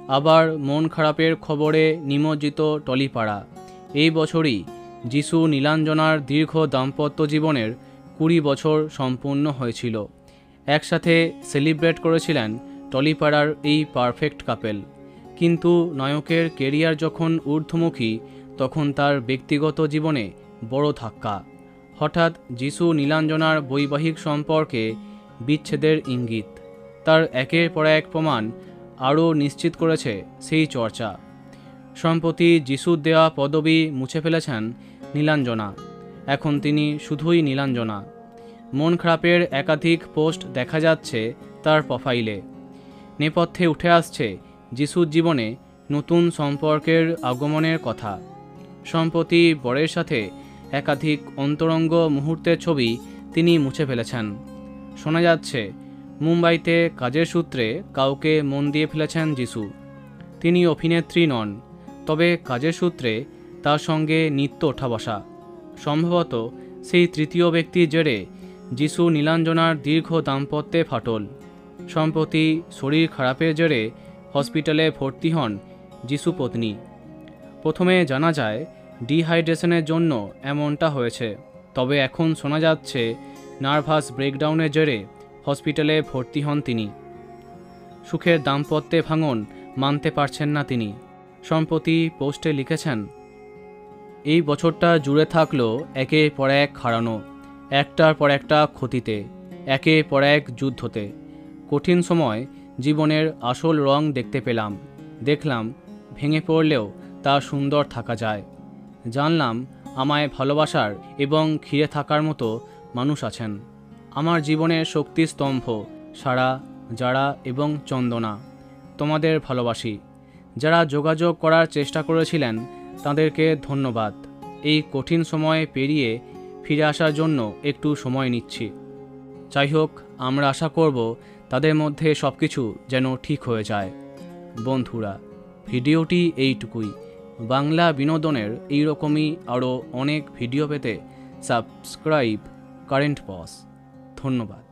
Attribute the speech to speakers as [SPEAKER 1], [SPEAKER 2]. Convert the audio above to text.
[SPEAKER 1] আবার মন খারাপের খবরে নিমজ্জিত টলিপাড়া। এই বছরই যিশু নীলাঞ্জনার দীর্ঘ দাম্পত্য জীবনের 20 বছর সম্পূর্ণ হয়েছিল। একসাথে সেলিব্রেট করেছিলেন টলিপাড়ার এই পারফেক্ট কাপেল। কিন্তু নায়কের কেরিয়ার যখন ঊর্ধ্বমুখী, তখন তার ব্যক্তিগত জীবনে বড় ধাক্কা। হঠাৎ যিশু নীলাঞ্জনার বৈবাহিক সম্পর্কে বিচ্ছেদের ইঙ্গিত। তার একের পর এক প্রমাণ আরও নিশ্চিত করেছে সেই চর্চা। সম্প্রতি যিশুর দেওয়া পদবি মুছে ফেলেছেন নীলাঞ্জনা। এখন তিনি শুধুই নীলাঞ্জনা। মন খারাপের একাধিক পোস্ট দেখা যাচ্ছে তার প্রোফাইলে। নেপথ্যে উঠে আসছে যিশুর জীবনে নতুন সম্পর্কের আগমনের কথা। সম্প্রতি বরের সাথে একাধিক অন্তরঙ্গ মুহূর্তের ছবি তিনি মুছে ফেলেছেন। শোনা যাচ্ছে মুম্বাইতে কাজের সূত্রে কাউকে মন দিয়ে ফেলেছেন যিশু। তিনি অভিনেত্রী নন, তবে কাজের সূত্রে তার সঙ্গে নিত্য ওঠা বসা। সম্ভবত সেই তৃতীয় ব্যক্তির জেরে যিশু নীলাঞ্জনার দীর্ঘ দাম্পত্যে ফাটল। সম্প্রতি শরীর খারাপের জেরে হসপিটালে ভর্তি হন যিশু পত্নী। প্রথমে জানা যায় ডিহাইড্রেশনের জন্য এমনটা হয়েছে, তবে এখন শোনা যাচ্ছে নার্ভাস ব্রেকডাউনের জেরে হসপিটালে ভর্তি হন তিনি। সুখের দাম্পত্যে ভাঙন মানতে পারছেন না তিনি। সম্প্রতি পোস্টে লিখেছেন, এই বছরটা জুড়ে থাকলো একের পর এক হারানো, একটার পর একটা ক্ষতিতে, একের পর এক যুদ্ধতে। কঠিন সময় জীবনের আসল রং দেখতে পেলাম। দেখলাম ভেঙে পড়লেও তা সুন্দর থাকা যায়। জানলাম আমায় ভালোবাসার এবং ঘিরে থাকার মতো মানুষ আছেন। আমার জীবনের শক্তির স্তম্ভ সারা, যারা এবং চন্দনা, তোমাদের ভালোবাসি। যারা যোগাযোগ করার চেষ্টা করেছিলেন তাদেরকে ধন্যবাদ। এই কঠিন সময় পেরিয়ে ফিরে আসার জন্য একটু সময় নিচ্ছি। যাই হোক, আমরা আশা করব তাদের মধ্যে সব কিছু যেন ঠিক হয়ে যায়। বন্ধুরা, ভিডিওটি এইটুকুই। বাংলা বিনোদনের এইরকমই আরও অনেক ভিডিও পেতে সাবস্ক্রাইব কারেন্ট পজ। ধন্যবাদ।